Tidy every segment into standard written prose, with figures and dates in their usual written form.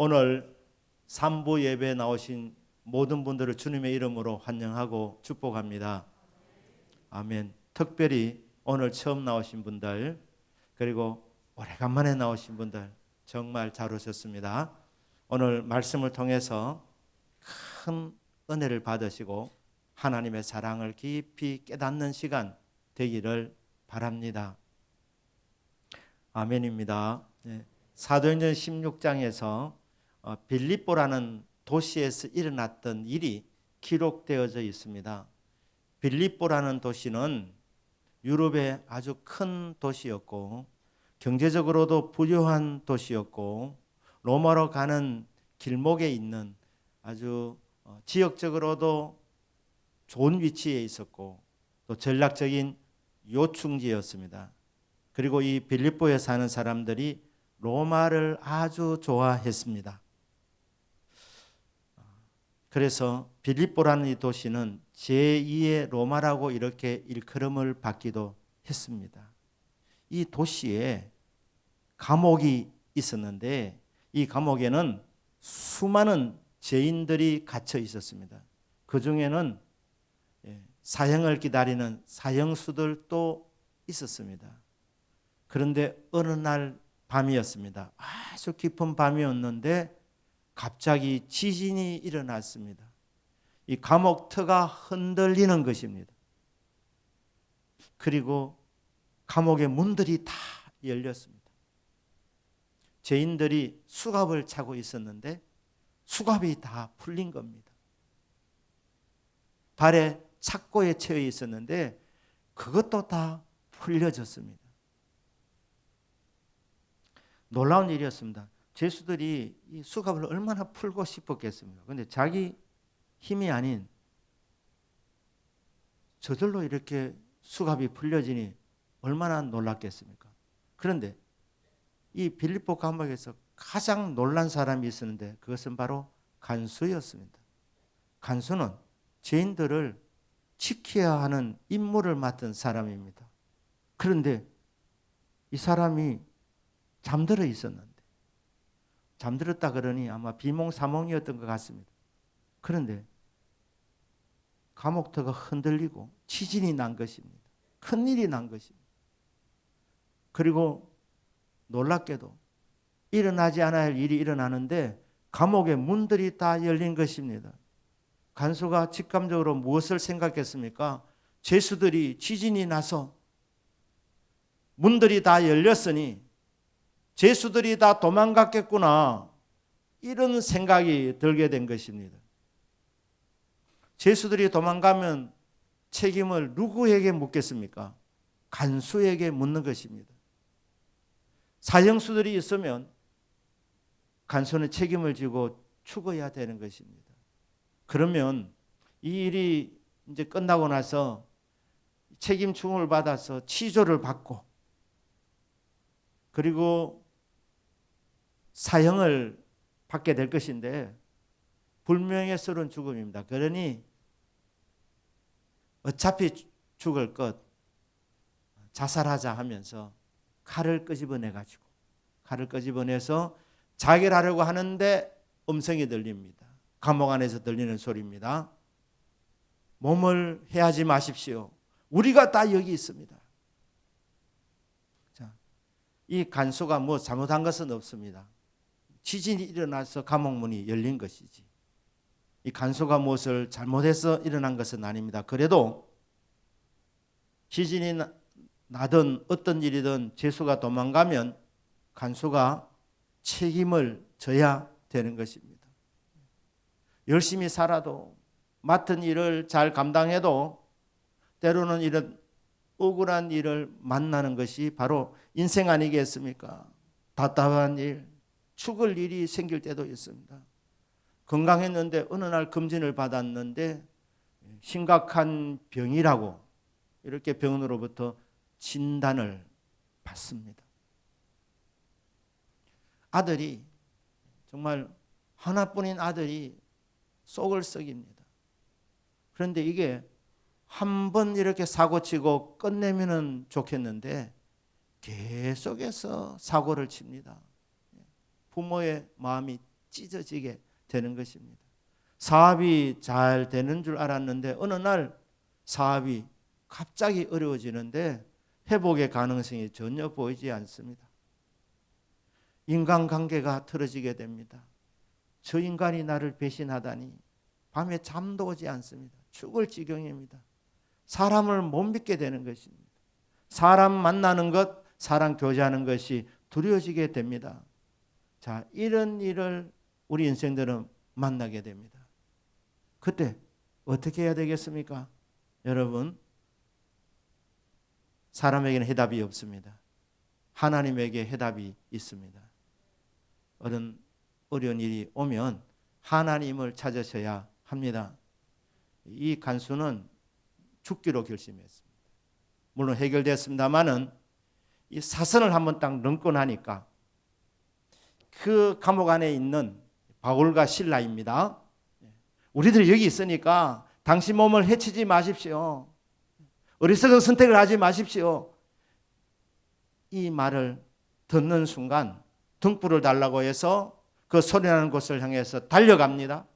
오늘 3부 예배에 나오신 모든 분들을 주님의 이름으로 환영하고 축복합니다. 아멘. 특별히 오늘 처음 나오신 분들, 그리고 오래간만에 나오신 분들 정말 잘 오셨습니다. 오늘 말씀을 통해서 큰 은혜를 받으시고 하나님의 사랑을 깊이 깨닫는 시간 되기를 바랍니다. 아멘입니다. 사도행전 16장에서 빌립보라는 도시에서 일어났던 일이 기록되어져 있습니다. 빌립보라는 도시는 유럽의 아주 큰 도시였고 경제적으로도 부유한 도시였고 로마로 가는 길목에 있는 아주 지역적으로도 좋은 위치에 있었고 또 전략적인 요충지였습니다. 그리고 이 빌립보에 사는 사람들이 로마를 아주 좋아했습니다. 그래서 빌립보라는 이 도시는 제2의 로마라고 이렇게 일컬음을 받기도 했습니다. 이 도시에 감옥이 있었는데 이 감옥에는 수많은 죄인들이 갇혀 있었습니다. 그 중에는 사형을 기다리는 사형수들도 있었습니다. 그런데 어느 날 밤이었습니다. 아주 깊은 밤이었는데 갑자기 지진이 일어났습니다. 이 감옥 터가 흔들리는 것입니다. 그리고 감옥의 문들이 다 열렸습니다. 죄인들이 수갑을 차고 있었는데 수갑이 다 풀린 겁니다. 발에 착고에 채여 있었는데 그것도 다 풀려졌습니다. 놀라운 일이었습니다. 죄수들이 이 수갑을 얼마나 풀고 싶었겠습니까? 그런데 자기 힘이 아닌 저절로 이렇게 수갑이 풀려지니 얼마나 놀랐겠습니까? 그런데 이 빌립보 감옥에서 가장 놀란 사람이 있었는데 그것은 바로 간수였습니다. 간수는 죄인들을 지켜야 하는 임무를 맡은 사람입니다. 그런데 이 사람이 잠들어 있었는데 잠들었다 그러니 아마 비몽사몽이었던 것 같습니다. 그런데 감옥터가 흔들리고 지진이 난 것입니다. 큰일이 난 것입니다. 그리고 놀랍게도 일어나지 않아야 할 일이 일어나는데 감옥의 문들이 다 열린 것입니다. 간수가 직감적으로 무엇을 생각했습니까? 죄수들이 지진이 나서 문들이 다 열렸으니 죄수들이 다 도망갔겠구나 이런 생각이 들게 된 것입니다. 죄수들이 도망가면 책임을 누구에게 묻겠습니까? 간수에게 묻는 것입니다. 사형수들이 있으면 간수는 책임을 지고 죽어야 되는 것입니다. 그러면 이 일이 이제 끝나고 나서 책임충을 받아서 치조를 받고 그리고 사형을 받게 될 것인데 불명예스러운 죽음입니다. 그러니 어차피 죽을 것 자살하자 하면서 칼을 끄집어내서 자결하려고 하는데 음성이 들립니다. 감옥 안에서 들리는 소리입니다. 몸을 해하지 마십시오. 우리가 다 여기 있습니다. 자, 이 간수가 뭐 잘못한 것은 없습니다. 지진이 일어나서 감옥문이 열린 것이지. 이 간수가 무엇을 잘못해서 일어난 것은 아닙니다. 그래도 지진이 나든 어떤 일이든 죄수가 도망가면 간수가 책임을 져야 되는 것입니다. 열심히 살아도 맡은 일을 잘 감당해도 때로는 이런 억울한 일을 만나는 것이 바로 인생 아니겠습니까? 답답한 일, 죽을 일이 생길 때도 있습니다. 건강했는데 어느 날 검진을 받았는데 심각한 병이라고 이렇게 병원으로부터 진단을 받습니다. 아들이 정말 하나뿐인 아들이 속을 썩입니다. 그런데 이게 한 번 이렇게 사고치고 끝내면 좋겠는데 계속해서 사고를 칩니다. 부모의 마음이 찢어지게 되는 것입니다. 사업이 잘 되는 줄 알았는데 어느 날 사업이 갑자기 어려워지는데 회복의 가능성이 전혀 보이지 않습니다. 인간관계가 틀어지게 됩니다. 저 인간이 나를 배신하다니 밤에 잠도 오지 않습니다. 죽을 지경입니다. 사람을 못 믿게 되는 것입니다. 사람 만나는 것, 사람 교제하는 것이 두려워지게 됩니다. 자, 이런 일을 우리 인생들은 만나게 됩니다. 그때 어떻게 해야 되겠습니까? 여러분, 사람에게는 해답이 없습니다. 하나님에게 해답이 있습니다. 어려운 일이 오면 하나님을 찾으셔야 합니다. 이 간수는 죽기로 결심했습니다. 물론 해결됐습니다마는 이 사선을 한번 딱 넘고 나니까 그 감옥 안에 있는 바울과 실라입니다. 우리들이 여기 있으니까 당신 몸을 해치지 마십시오. 어리석은 선택을 하지 마십시오. 이 말을 듣는 순간 등불을 달라고 해서 그 소리나는 곳을 향해서 달려갑니다.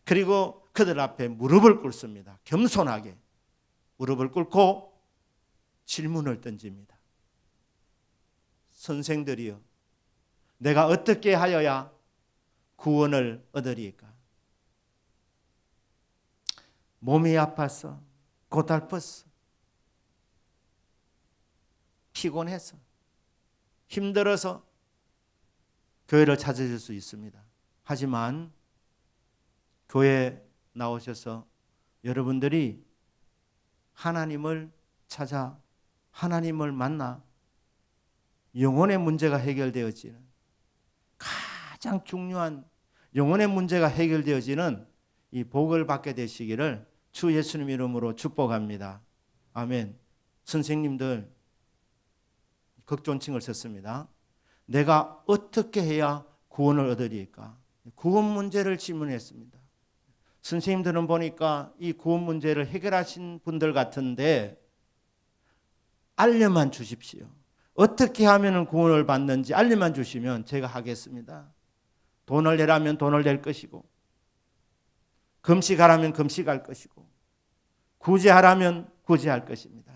그리고 그들 앞에 무릎을 꿇습니다. 겸손하게 무릎을 꿇고 질문을 던집니다. 선생들이여, 내가 어떻게 하여야 구원을 얻으리까? 몸이 아파서, 고달퍼서, 피곤해서, 힘들어서 교회를 찾으실 수 있습니다. 하지만 교회에 나오셔서 여러분들이 하나님을 찾아 하나님을 만나 영혼의 문제가 해결되어지는 가장 중요한 영혼의 문제가 해결되어지는 이 복을 받게 되시기를 주 예수님 이름으로 축복합니다. 아멘. 선생님들 극존칭을 썼습니다. 내가 어떻게 해야 구원을 얻으리까? 구원 문제를 질문했습니다. 선생님들은 보니까 이 구원 문제를 해결하신 분들 같은데 알려만 주십시오. 어떻게 하면 구원을 받는지 알려만 주시면 제가 하겠습니다. 돈을 내라면 돈을 낼 것이고, 금식하라면 금식할 것이고, 구제하라면 구제할 것입니다.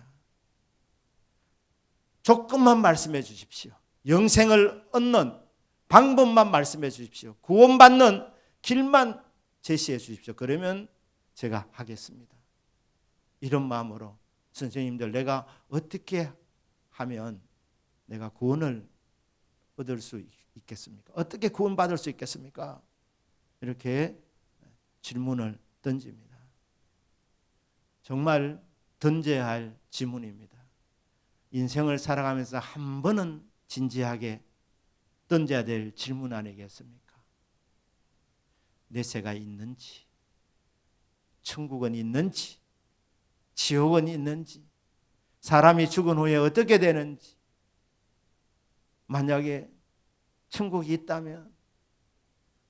조금만 말씀해 주십시오. 영생을 얻는 방법만 말씀해 주십시오. 구원받는 길만 제시해 주십시오. 그러면 제가 하겠습니다. 이런 마음으로 선생님들, 내가 어떻게 하면 내가 구원을 얻을 수 있겠습니까? 어떻게 구원받을 수 있겠습니까? 이렇게 질문을 던집니다. 정말 던져야 할 질문입니다. 인생을 살아가면서 한 번은 진지하게 던져야 될 질문 아니겠습니까? 내세가 있는지, 천국은 있는지, 지옥은 있는지, 사람이 죽은 후에 어떻게 되는지, 만약에 천국이 있다면,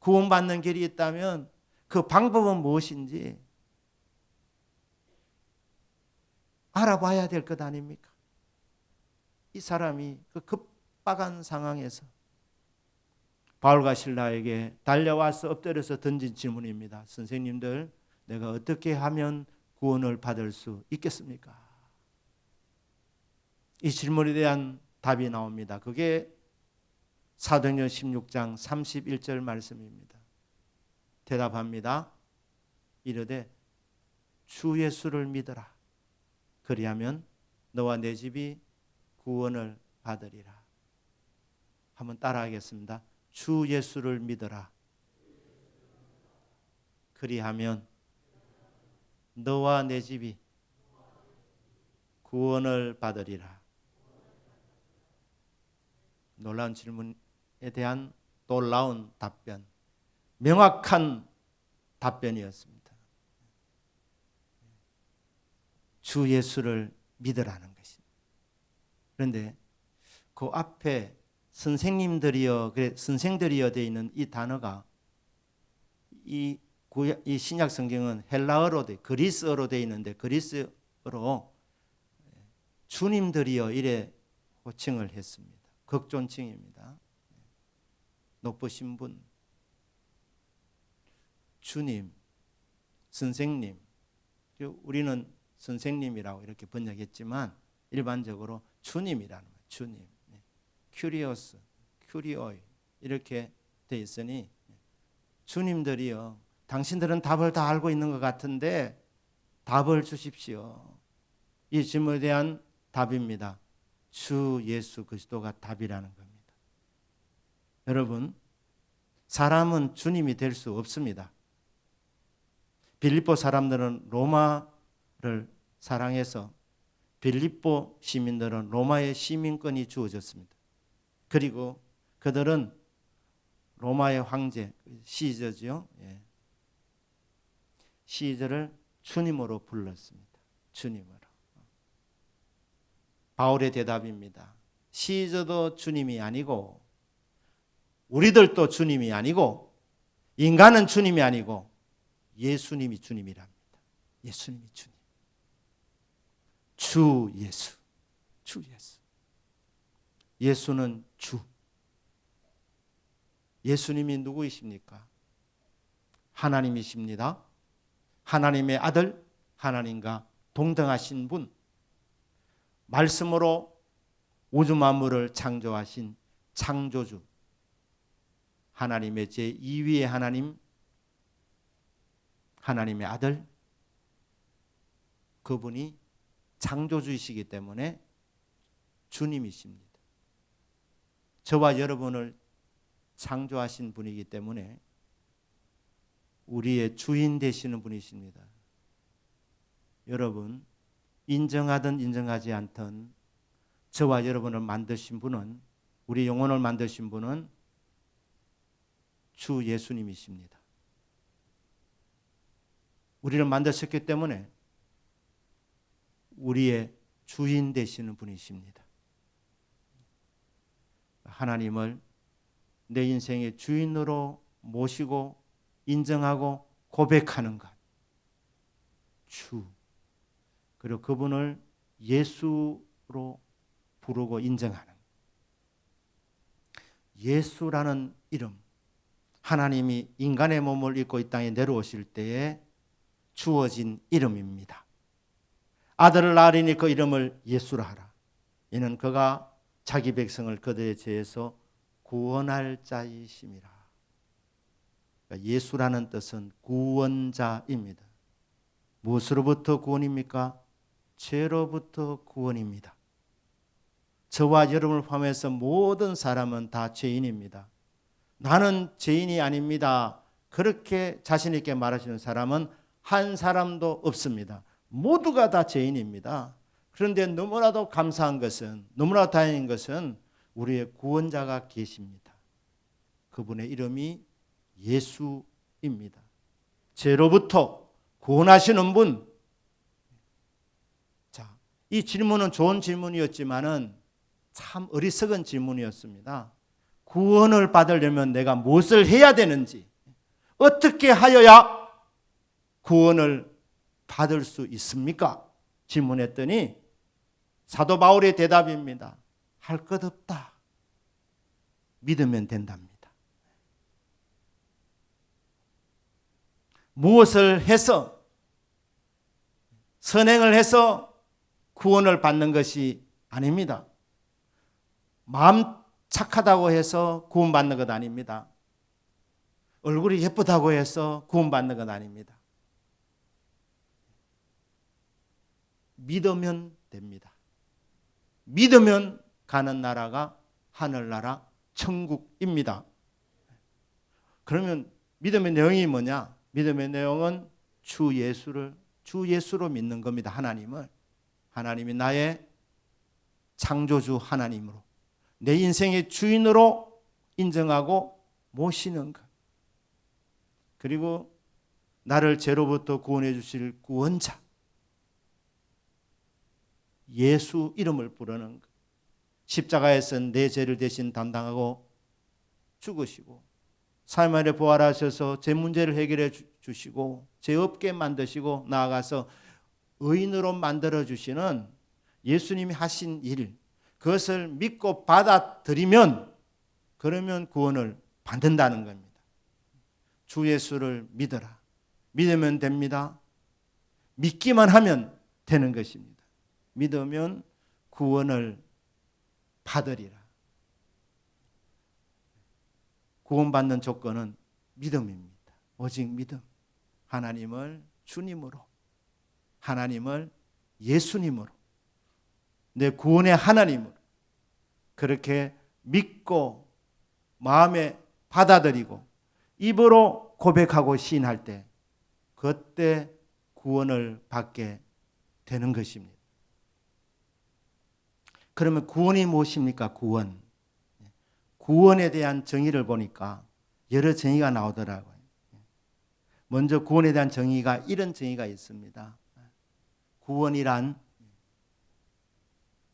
구원받는 길이 있다면 그 방법은 무엇인지 알아봐야 될 것 아닙니까? 이 사람이 그 급박한 상황에서 바울과 실라에게 달려와서 엎드려서 던진 질문입니다. 선생님들, 내가 어떻게 하면 구원을 받을 수 있겠습니까? 이 질문에 대한 답이 나옵니다. 그게 사도행전 16장 31절 말씀입니다. 대답합니다. 이르되 주 예수를 믿어라. 그리하면 너와 내 집이 구원을 받으리라. 한번 따라하겠습니다. 주 예수를 믿어라. 그리하면 너와 내 집이 구원을 받으리라. 놀라운 질문에 대한 놀라운 답변, 명확한 답변이었습니다. 주 예수를 믿으라는 것입니다. 그런데 그 앞에 선생님들이여, 그래 선생들이여 되어 있는 이 단어가 이 신약 성경은 헬라어로 그리스어로 되어 있는데 그리스어로 주님들이여 이래 호칭을 했습니다. 극존칭입니다. 높으신 분, 주님, 선생님. 우리는 선생님이라고 이렇게 번역했지만 일반적으로 주님이라는 거예요. 주님. 큐리오스, 큐리오이 이렇게 돼 있으니 주님들이요. 당신들은 답을 다 알고 있는 것 같은데 답을 주십시오. 이 질문에 대한 답입니다. 주 예수 그리스도가 답이라는 겁니다. 여러분, 사람은 주님이 될 수 없습니다. 빌립보 사람들은 로마를 사랑해서 빌립보 시민들은 로마의 시민권이 주어졌습니다. 그리고 그들은 로마의 황제 시저죠. 시저를 주님으로 불렀습니다. 주님으로. 바울의 대답입니다. 시저도 주님이 아니고 우리들도 주님이 아니고 인간은 주님이 아니고 예수님이 주님이랍니다. 예수님이 주님. 주 예수. 주 예수. 예수는 주. 예수님이 누구이십니까? 하나님이십니다. 하나님의 아들, 하나님과 동등하신 분. 말씀으로 우주 만물을 창조하신 창조주. 하나님의 제2위의 하나님, 하나님의 아들, 그분이 창조주이시기 때문에 주님이십니다. 저와 여러분을 창조하신 분이기 때문에 우리의 주인 되시는 분이십니다. 여러분, 인정하든 인정하지 않든 저와 여러분을 만드신 분은, 우리 영혼을 만드신 분은 주 예수님이십니다. 우리를 만드셨기 때문에 우리의 주인 되시는 분이십니다. 하나님을 내 인생의 주인으로 모시고 인정하고 고백하는 것. 주. 그리고 그분을 예수로 부르고 인정하는. 예수라는 이름. 하나님이 인간의 몸을 입고 이 땅에 내려오실 때에 주어진 이름입니다. 아들을 낳으리니 그 이름을 예수라 하라. 이는 그가 자기 백성을 그들의 죄에서 구원할 자이심이라. 그러니까 예수라는 뜻은 구원자입니다. 무엇으로부터 구원입니까? 죄로부터 구원입니다. 저와 여러분을 포함해서 모든 사람은 다 죄인입니다. 나는 죄인이 아닙니다. 그렇게 자신 있게 말하시는 사람은 한 사람도 없습니다. 모두가 다 죄인입니다. 그런데 너무나도 감사한 것은, 너무나 다행인 것은 우리의 구원자가 계십니다. 그분의 이름이 예수입니다. 죄로부터 구원하시는 분. 자, 이 질문은 좋은 질문이었지만은 참 어리석은 질문이었습니다. 구원을 받으려면 내가 무엇을 해야 되는지, 어떻게 하여야 구원을 받을 수 있습니까? 질문했더니 사도 바울의 대답입니다. 할 것 없다. 믿으면 된답니다. 무엇을 해서, 선행을 해서 구원을 받는 것이 아닙니다. 마음 착하다고 해서 구원받는 것 아닙니다. 얼굴이 예쁘다고 해서 구원받는 것 아닙니다. 믿으면 됩니다. 믿으면 가는 나라가 하늘나라 천국입니다. 그러면 믿음의 내용이 뭐냐? 믿음의 내용은 주 예수로 믿는 겁니다. 하나님이 나의 창조주 하나님으로, 내 인생의 주인으로 인정하고 모시는 것. 그리고 나를 죄로부터 구원해 주실 구원자, 예수 이름을 부르는 것. 십자가에서 내 죄를 대신 담당하고 죽으시고 3일 만에 부활하셔서 제 문제를 해결해 주시고 죄 없게 만드시고 나아가서 의인으로 만들어 주시는 예수님이 하신 일, 그것을 믿고 받아들이면 그러면 구원을 받는다는 겁니다. 주 예수를 믿어라. 믿으면 됩니다. 믿기만 하면 되는 것입니다. 믿으면 구원을 받으리라. 구원받는 조건은 믿음입니다. 오직 믿음. 하나님을 주님으로, 하나님을 예수님으로, 내 구원의 하나님으로 그렇게 믿고 마음에 받아들이고 입으로 고백하고 시인할 때 그때 구원을 받게 되는 것입니다. 그러면 구원이 무엇입니까? 구원. 구원에 대한 정의를 보니까 여러 정의가 나오더라고요. 먼저 구원에 대한 정의가 이런 정의가 있습니다. 구원이란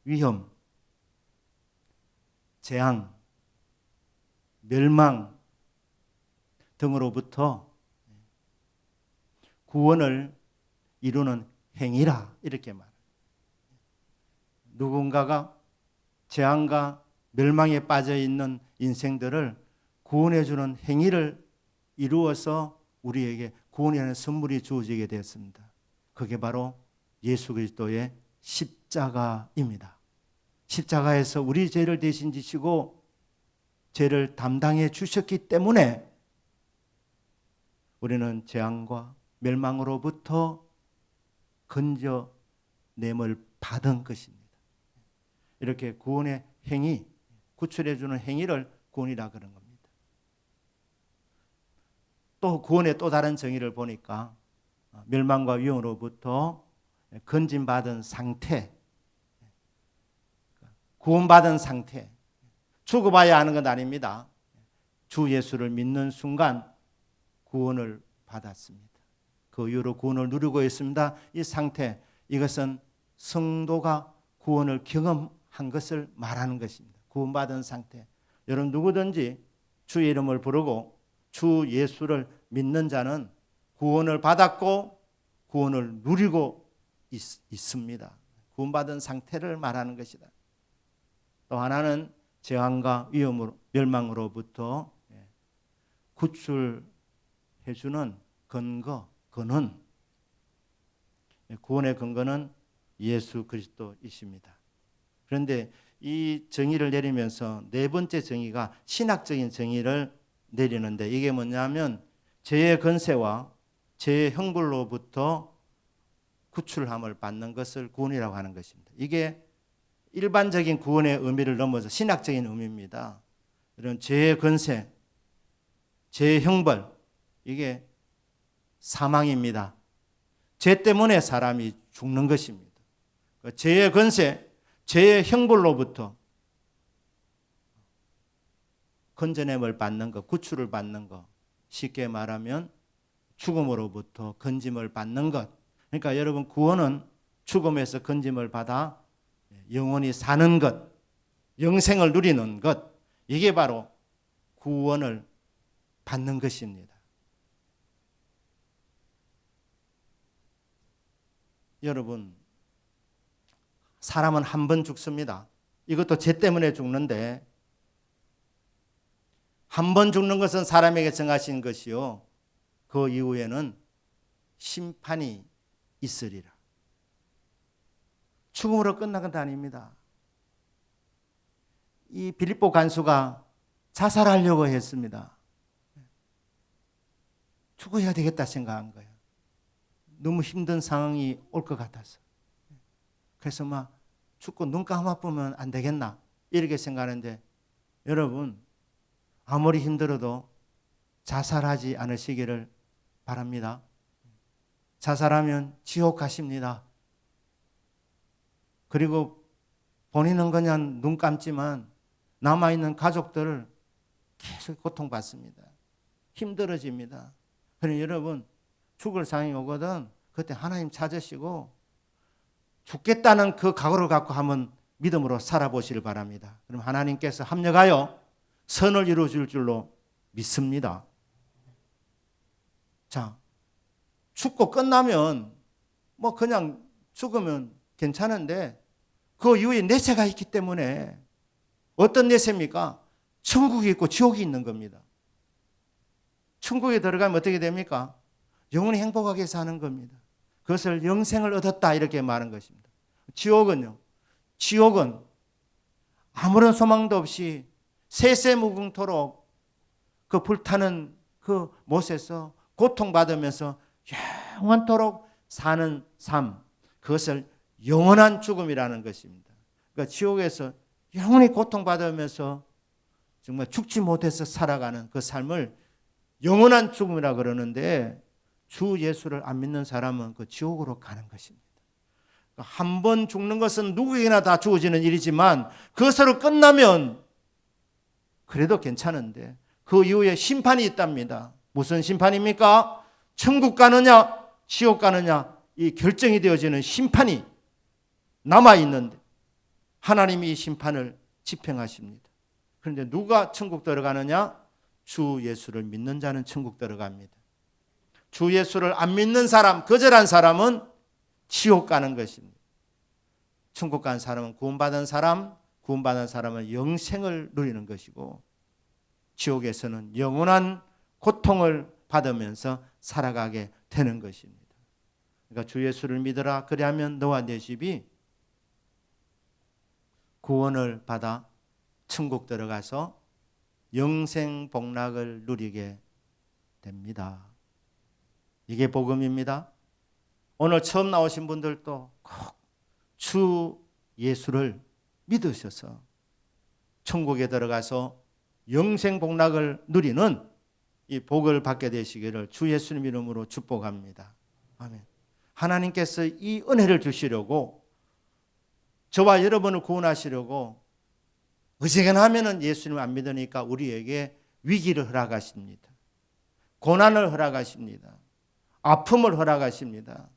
위험, 재앙, 멸망 등으로부터 구원을 이루는 행위라 이렇게 말합니다. 누군가가 재앙과 멸망에 빠져 있는 인생들을 구원해 주는 행위를 이루어서 우리에게 구원이라는 선물이 주어지게 되었습니다. 그게 바로 예수 그리스도의 십자가입니다. 십자가에서 우리 죄를 대신 지시고 죄를 담당해 주셨기 때문에 우리는 재앙과 멸망으로부터 건져냄을 받은 것입니다. 이렇게 구원의 행위, 구출해 주는 행위를 구원이라 그런 겁니다. 또 구원의 또 다른 정의를 보니까 멸망과 위험으로부터 건진받은 상태, 구원받은 상태, 죽어봐야 하는 건 아닙니다. 주 예수를 믿는 순간 구원을 받았습니다. 그 이후로 구원을 누리고 있습니다. 이 상태, 이것은 성도가 구원을 경험한 것을 말하는 것입니다. 구원받은 상태. 여러분 누구든지 주의 이름을 부르고 주 예수를 믿는 자는 구원을 받았고 구원을 누리고 있습니다. 구원받은 상태를 말하는 것이다. 또 하나는 재앙과 위험으로 멸망으로부터 구출해 주는 근거, 근원. 구원의 근거는 예수 그리스도이십니다. 그런데 이 정의를 내리면서 네 번째 정의가 신학적인 정의를 내리는데 이게 뭐냐면 죄의 권세와 죄의 형벌로부터 구출함을 받는 것을 구원이라고 하는 것입니다. 이게 일반적인 구원의 의미를 넘어서 신학적인 의미입니다. 이런 죄의 권세, 죄의 형벌, 이게 사망입니다. 죄 때문에 사람이 죽는 것입니다. 죄의 권세, 죄의 형벌로부터 건져냄을 받는 것, 구출을 받는 것, 쉽게 말하면 죽음으로부터 건짐을 받는 것. 그러니까 여러분 구원은 죽음에서 건짐을 받아 영원히 사는 것, 영생을 누리는 것, 이게 바로 구원을 받는 것입니다. 여러분, 사람은 한 번 죽습니다. 이것도 죄 때문에 죽는데 한 번 죽는 것은 사람에게 정하신 것이요. 그 이후에는 심판이 있으리라. 죽음으로 끝난 건 아닙니다. 이 빌립보 간수가 자살하려고 했습니다. 죽어야 되겠다 생각한 거예요. 너무 힘든 상황이 올 것 같아서. 그래서 막 죽고 눈 감아보면 안 되겠나 이렇게 생각하는데 여러분 아무리 힘들어도 자살하지 않으시기를 바랍니다. 자살하면 지옥 가십니다. 그리고 본인은 그냥 눈 감지만 남아있는 가족들을 계속 고통받습니다. 힘들어집니다. 그러니 여러분 죽을 상황이 오거든 그때 하나님 찾으시고 죽겠다는 그 각오를 갖고 한번 믿음으로 살아보시길 바랍니다. 그럼 하나님께서 합력하여 선을 이루어줄 줄로 믿습니다. 자, 죽고 끝나면 뭐 그냥 죽으면 괜찮은데 그 이후에 내세가 있기 때문에 어떤 내세입니까? 천국이 있고 지옥이 있는 겁니다. 천국에 들어가면 어떻게 됩니까? 영원히 행복하게 사는 겁니다. 그것을 영생을 얻었다 이렇게 말한 것입니다. 지옥은요. 지옥은 아무런 소망도 없이 세세무궁토록 그 불타는 그 못에서 고통받으면서 영원토록 사는 삶, 그것을 영원한 죽음이라는 것입니다. 그러니까 지옥에서 영원히 고통받으면서 정말 죽지 못해서 살아가는 그 삶을 영원한 죽음이라 그러는데, 주 예수를 안 믿는 사람은 그 지옥으로 가는 것입니다. 한 번 죽는 것은 누구에게나 다 주어지는 일이지만 그것으로 끝나면 그래도 괜찮은데 그 이후에 심판이 있답니다. 무슨 심판입니까? 천국 가느냐 지옥 가느냐 이 결정이 되어지는 심판이 남아있는데 하나님이 이 심판을 집행하십니다. 그런데 누가 천국 들어가느냐? 주 예수를 믿는 자는 천국 들어갑니다. 주 예수를 안 믿는 사람, 거절한 사람은 지옥 가는 것입니다. 천국 간 사람은 구원받은 사람, 구원받은 사람은 영생을 누리는 것이고, 지옥에서는 영원한 고통을 받으면서 살아가게 되는 것입니다. 그러니까 주 예수를 믿으라. 그리하면 너와 네 집이 구원을 받아 천국 들어가서 영생 복락을 누리게 됩니다. 이게 복음입니다. 오늘 처음 나오신 분들도 꼭 주 예수를 믿으셔서 천국에 들어가서 영생 복락을 누리는 이 복을 받게 되시기를 주 예수님 이름으로 축복합니다. 아멘. 하나님께서 이 은혜를 주시려고, 저와 여러분을 구원하시려고 어지간하면 하면은 예수님을 안 믿으니까 우리에게 위기를 허락하십니다. 고난을 허락하십니다. 아픔을 허락하십니다.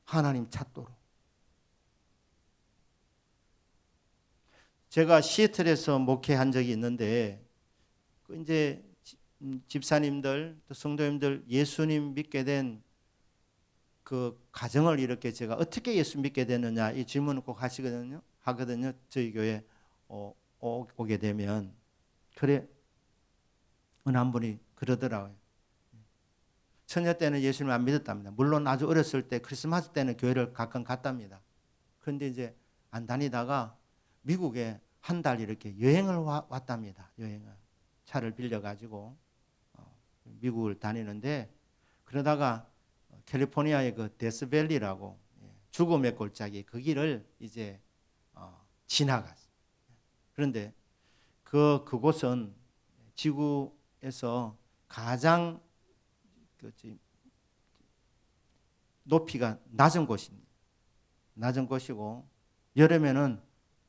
하나님 찾도록. 제가 시애틀에서 목회한 적이 있는데, 이제 집사님들, 또 성도님들 예수님 믿게 된 그 가정을 이렇게 제가 어떻게 예수 믿게 되느냐 이 질문을 꼭 하거든요. 저희 교회 오게 되면. 그래 어느 한 분이 그러더라고요. 처녀 때는 예수님을 안 믿었답니다. 물론 아주 어렸을 때 크리스마스 때는 교회를 가끔 갔답니다. 그런데 이제 안 다니다가 미국에 한 달 이렇게 여행을 왔답니다. 여행을 차를 빌려가지고 미국을 다니는데, 그러다가 캘리포니아의 그 데스밸리라고 죽음의 골짜기 그 길을 이제 지나갔어요. 그런데 그곳은 지구에서 가장 높이가 낮은 곳입니다. 낮은 곳이고 여름에는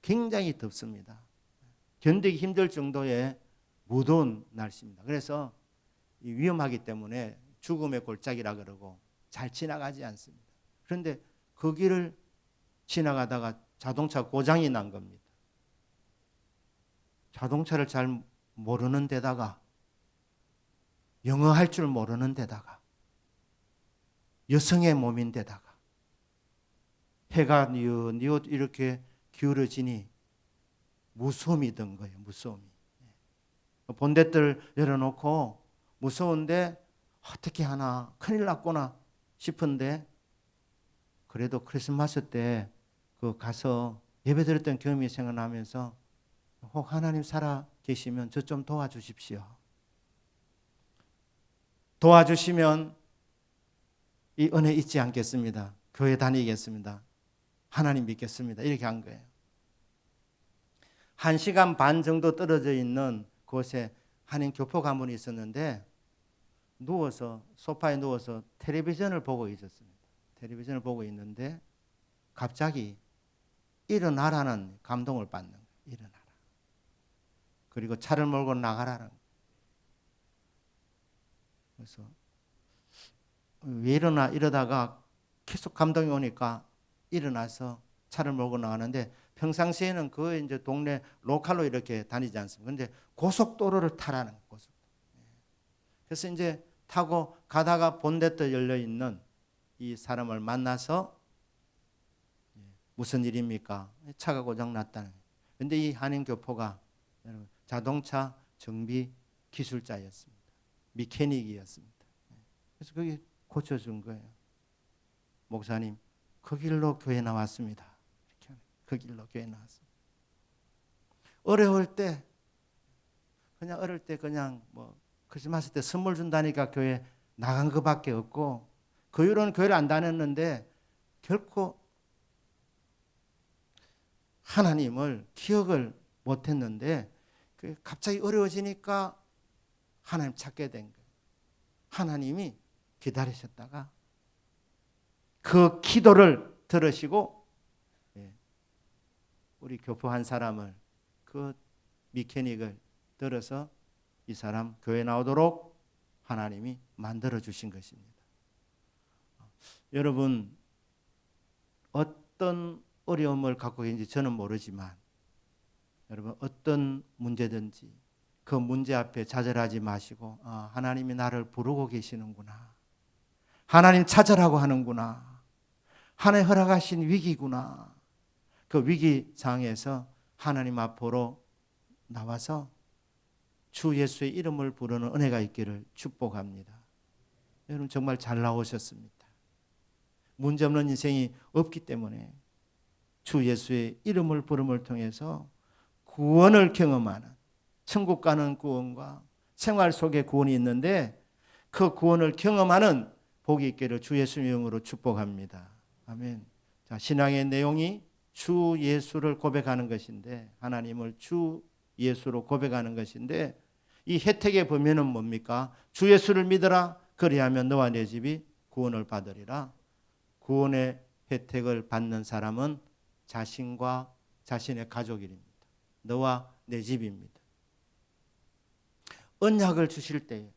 굉장히 덥습니다. 견디기 힘들 정도의 무더운 날씨입니다. 그래서 위험하기 때문에 죽음의 골짜기라 그러고 잘 지나가지 않습니다. 그런데 그 길을 지나가다가 자동차 고장이 난 겁니다. 자동차를 잘 모르는 데다가, 영어 할 줄 모르는 데다가, 여성의 몸인 데다가 해가 뉘엿 이렇게 기울어지니 무서움이 든 거예요. 무서움이. 본넷을 열어놓고 무서운데 어떻게 하나, 큰일 났구나 싶은데, 그래도 크리스마스 때 그 가서 예배 드렸던 경험이 생각나면서 혹 하나님 살아 계시면 저 좀 도와주십시오. 도와주시면 이 은혜 잊지 않겠습니다. 교회 다니겠습니다. 하나님 믿겠습니다. 이렇게 한 거예요. 1시간 반 정도 떨어져 있는 곳에 한인 교포 가문이 있었는데, 누워서 소파에 누워서 텔레비전을 보고 있었습니다. 텔레비전을 보고 있는데 갑자기 일어나라는 감동을 받는 거예요. 일어나라. 그리고 차를 몰고 나가라는 거예요. 그래서 왜 일어나 이러다가 계속 감동이 오니까 일어나서 차를 몰고 나가는데, 평상시에는 그 이제 동네 로컬로 이렇게 다니지 않습니까? 그런데 고속도로를 타라는 거예요. 그래서 이제 타고 가다가 본넷도 열려 있는 이 사람을 만나서 무슨 일입니까? 차가 고장 났다는 거예요. 그런데 이 한인 교포가 자동차 정비 기술자였습니다. 미케닉이었습니다. 그래서 그게 고쳐준 거예요. 목사님, 그 길로 교회 나왔습니다. 이렇게 그 길로 교회 나왔습니다. 어려울 때 그냥 뭐 크리스마스 때 선물 준다니까 교회 나간 것밖에 없고, 그 이후로는 교회를 안 다녔는데 결코 하나님을 기억을 못했는데 갑자기 어려워지니까 하나님 찾게 된 거예요. 하나님이 기다리셨다가 그 기도를 들으시고 우리 교포 한 사람을, 그 미케닉을 들어서 이 사람 교회 나오도록 하나님이 만들어 주신 것입니다. 여러분, 어떤 어려움을 갖고 계신지 저는 모르지만 여러분, 어떤 문제든지 그 문제 앞에 좌절하지 마시고, 하나님이 나를 부르고 계시는구나, 하나님 찾으라고 하는구나, 하나님 허락하신 위기구나, 그 위기 상에서 하나님 앞으로 나와서 주 예수의 이름을 부르는 은혜가 있기를 축복합니다. 여러분, 정말 잘 나오셨습니다. 문제없는 인생이 없기 때문에 주 예수의 이름을 부름을 통해서 구원을 경험하는, 천국 가는 구원과 생활 속에 구원이 있는데 그 구원을 경험하는 복이 있기를 주 예수의 이름으로 축복합니다. 아멘. 자, 신앙의 내용이 주 예수를 고백하는 것인데, 하나님을 주 예수로 고백하는 것인데, 이 혜택의 범위는 뭡니까? 주 예수를 믿어라, 그리하면 너와 내 집이 구원을 받으리라. 구원의 혜택을 받는 사람은 자신과 자신의 가족입니다. 너와 내 집입니다. 언약을 주실 때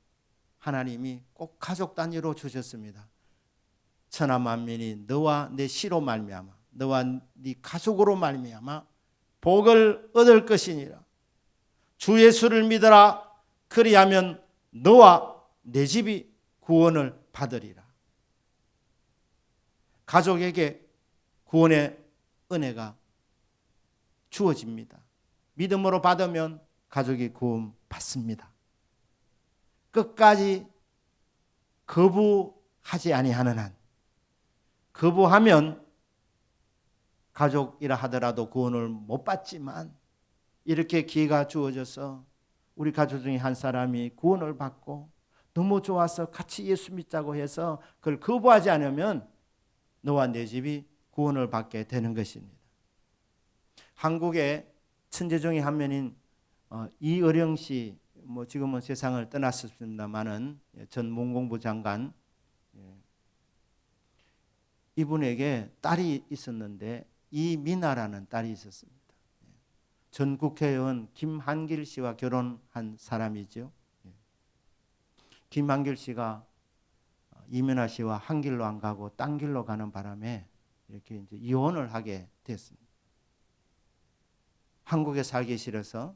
하나님이 꼭 가족 단위로 주셨습니다. 천하 만민이 너와 내 씨로 말미암아, 너와 네 가족으로 말미암아 복을 얻을 것이니라. 주 예수를 믿어라, 그리하면 너와 내 집이 구원을 받으리라. 가족에게 구원의 은혜가 주어집니다. 믿음으로 받으면 가족이 구원 받습니다. 끝까지 거부하지 아니하는 한, 거부하면 가족이라 하더라도 구원을 못 받지만, 이렇게 기회가 주어져서 우리 가족 중에 한 사람이 구원을 받고 너무 좋아서 같이 예수 믿자고 해서 그걸 거부하지 않으면 너와 내 집이 구원을 받게 되는 것입니다. 한국의 천재 중에 한 명인 이어령 씨, 뭐 지금은 세상을 떠났습니다마는 전 문공부 장관, 이분에게 딸이 있었는데 이민아라는 딸이 있었습니다. 전 국회의원 김한길 씨와 결혼한 사람이죠. 김한길 씨가 이민아 씨와 한 길로 안 가고 딴 길로 가는 바람에 이렇게 이제 이혼을 하게 됐습니다. 한국에 살기 싫어서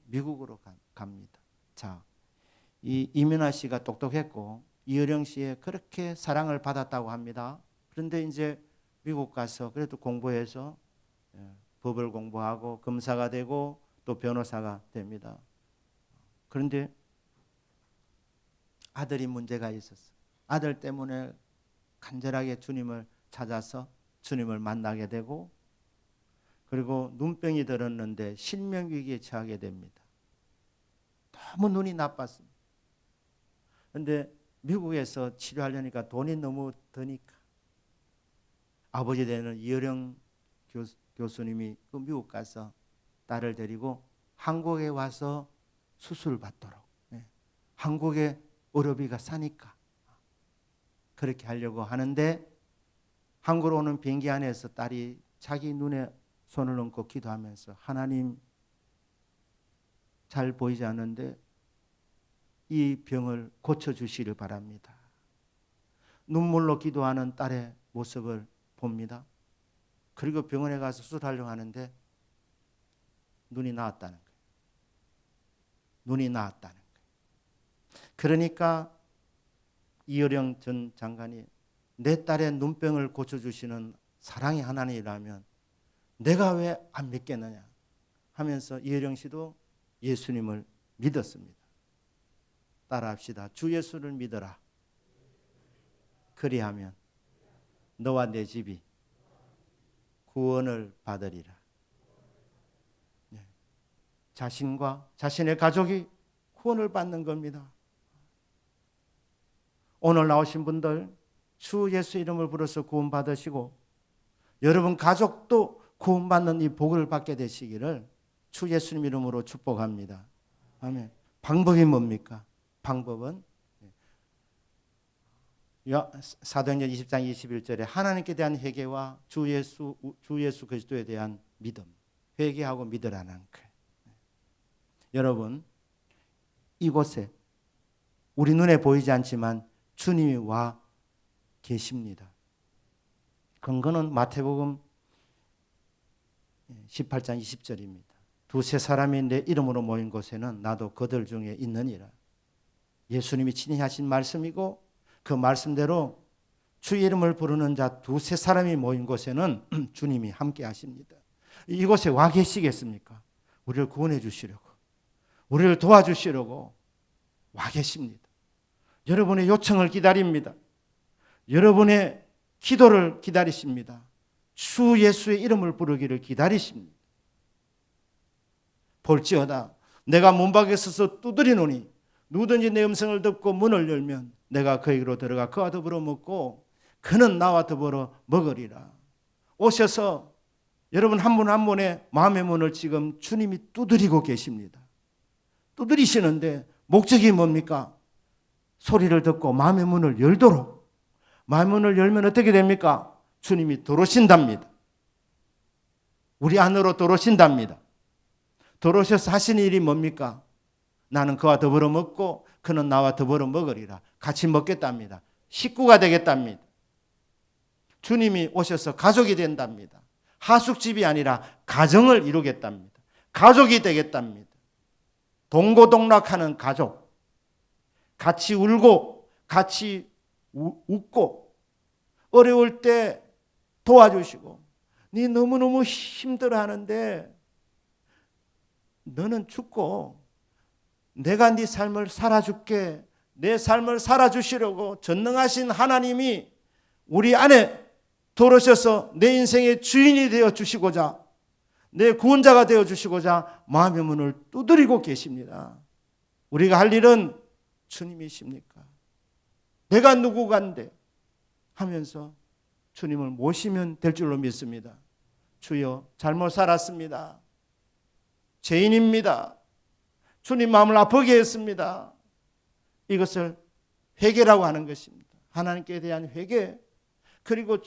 미국으로 갑니다. 자, 이 이민아 씨가 똑똑했고 이어령 씨의 그렇게 사랑을 받았다고 합니다. 그런데 이제 미국 가서 그래도 공부해서 법을 공부하고 검사가 되고 또 변호사가 됩니다. 그런데 아들이 문제가 있었어요. 아들 때문에 간절하게 주님을 찾아서 주님을 만나게 되고, 그리고 눈병이 들었는데 실명위기에 처하게 됩니다. 너무 눈이 나빴습니다. 그런데 미국에서 치료하려니까 돈이 너무 드니까 아버지 되는 이어령 교수님이 그 미국 가서 딸을 데리고 한국에 와서 수술을 받도록, 한국에 의료비가 싸니까 그렇게 하려고 하는데, 한국으로 오는 비행기 안에서 딸이 자기 눈에 손을 얹고 기도하면서, 하나님 잘 보이지 않는데 이 병을 고쳐주시길 바랍니다. 눈물로 기도하는 딸의 모습을 봅니다. 그리고 병원에 가서 수술하려고 하는데 눈이 나았다는 거예요. 눈이 나았다는 거예요. 그러니까 이어령 전 장관이 내 딸의 눈병을 고쳐주시는 사랑의 하나님이라면 내가 왜 안 믿겠느냐 하면서 이어령 씨도 예수님을 믿었습니다. 따라합시다. 주 예수를 믿어라. 그리하면 너와 내 집이 구원을 받으리라. 자신과 자신의 가족이 구원을 받는 겁니다. 오늘 나오신 분들 주 예수 이름을 불러서 구원 받으시고 여러분 가족도 구원받는 이 복을 받게 되시기를 주 예수님 이름으로 축복합니다. 아멘. 방법이 뭡니까? 방법은 사도행전 20장 21절에 하나님께 대한 회개와 주 예수 그리스도에 대한 믿음, 회개하고 믿으라는 거예요. 여러분 이곳에 우리 눈에 보이지 않지만 주님이 와 계십니다. 근거는 마태복음 18장 20절입니다. 두세 사람이 내 이름으로 모인 곳에는 나도 그들 중에 있느니라. 예수님이 친히 하신 말씀이고 그 말씀대로 주의 이름을 부르는 자 두세 사람이 모인 곳에는 주님이 함께 하십니다. 이곳에 와 계시겠습니까? 우리를 구원해 주시려고, 우리를 도와주시려고 와 계십니다. 여러분의 요청을 기다립니다. 여러분의 기도를 기다리십니다. 주 예수의 이름을 부르기를 기다리십니다. 볼지어다 내가 문 밖에 서서 두드리노니 누구든지 내 음성을 듣고 문을 열면 내가 그에게로 들어가 그와 더불어 먹고 그는 나와 더불어 먹으리라. 오셔서 여러분 한 분 한 분의 마음의 문을 지금 주님이 두드리고 계십니다. 두드리시는데 목적이 뭡니까? 소리를 듣고 마음의 문을 열도록. 마음의 문을 열면 어떻게 됩니까? 주님이 들어오신답니다. 우리 안으로 들어오신답니다. 들어오셔서 하시는 일이 뭡니까? 나는 그와 더불어 먹고 그는 나와 더불어 먹으리라. 같이 먹겠답니다. 식구가 되겠답니다. 주님이 오셔서 가족이 된답니다. 하숙집이 아니라 가정을 이루겠답니다. 가족이 되겠답니다. 동고동락하는 가족. 같이 울고 같이 웃고 어려울 때 도와주시고 네 너무너무 힘들어하는데 너는 죽고 내가 네 삶을 살아줄게. 내 삶을 살아주시려고 전능하신 하나님이 우리 안에 들어오셔서 내 인생의 주인이 되어주시고자 내 구원자가 되어주시고자 마음의 문을 두드리고 계십니다. 우리가 할 일은 주님이십니까? 내가 누구간데 하면서 주님을 모시면 될 줄로 믿습니다. 주여 잘못 살았습니다. 죄인입니다. 주님 마음을 아프게 했습니다. 이것을 회개라고 하는 것입니다. 하나님께 대한 회개, 그리고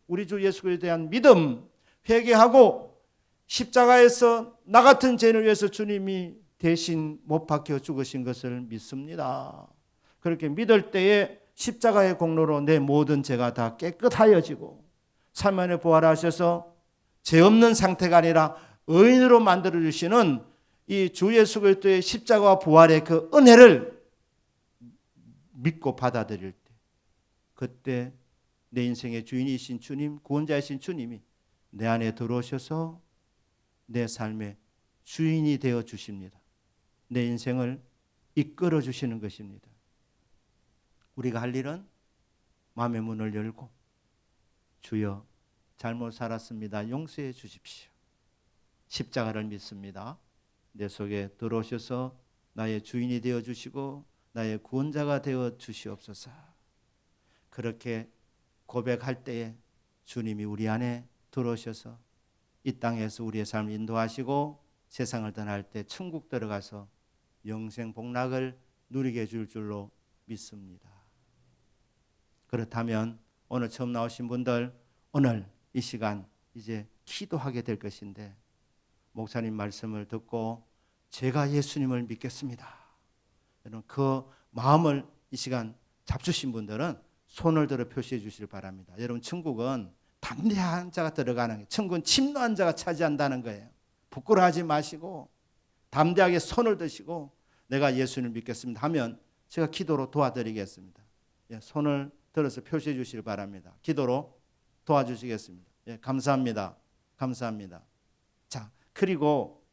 우리 주 예수에 대한 믿음, 회개하고 십자가에서 나 같은 죄인을 위해서 주님이 대신 못 박혀 죽으신 것을 믿습니다. 그렇게 믿을 때에 십자가의 공로로 내 모든 죄가 다 깨끗하여지고 삶 안에 부활하셔서 죄 없는 상태가 아니라 의인으로 만들어주시는 이 주 예수 그리스도의 십자가와 부활의 그 은혜를 믿고 받아들일 때 그때 내 인생의 주인이신 주님, 구원자이신 주님이 내 안에 들어오셔서 내 삶의 주인이 되어 주십니다. 내 인생을 이끌어 주시는 것입니다. 우리가 할 일은 마음의 문을 열고 주여 잘못 살았습니다. 용서해 주십시오. 십자가를 믿습니다. 내 속에 들어오셔서 나의 주인이 되어 주시고 나의 구원자가 되어 주시옵소서. 그렇게 고백할 때에 주님이 우리 안에 들어오셔서 이 땅에서 우리의 삶을 인도하시고 세상을 떠날 때 천국 들어가서 영생 복락을 누리게 해줄 줄로 믿습니다. 그렇다면 오늘 처음 나오신 분들 오늘 이 시간 이제 기도하게 될 것인데 목사님 말씀을 듣고 제가 예수님을 믿겠습니다. 여러분 그 마음을 이 시간 잡수신 분들은 손을 들어 표시해 주시길 바랍니다. 여러분 천국은 담대한 자가 들어가는 거예요. 천국은 침노한 자가 차지한다는 거예요. 부끄러워하지 마시고 담대하게 손을 드시고 내가 예수님을 믿겠습니다 하면 제가 기도로 도와드리겠습니다. 손을 들어서 표시해 주시길 바랍니다. 기도로 도와주시겠습니다. 감사합니다. 감사합니다. 자, 그리고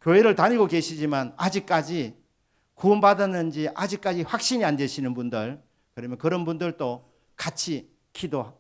교회를 다니고 계시지만 아직까지 구원받았는지 아직까지 확신이 안 되시는 분들, 그러면 그런 분들도 같이 기도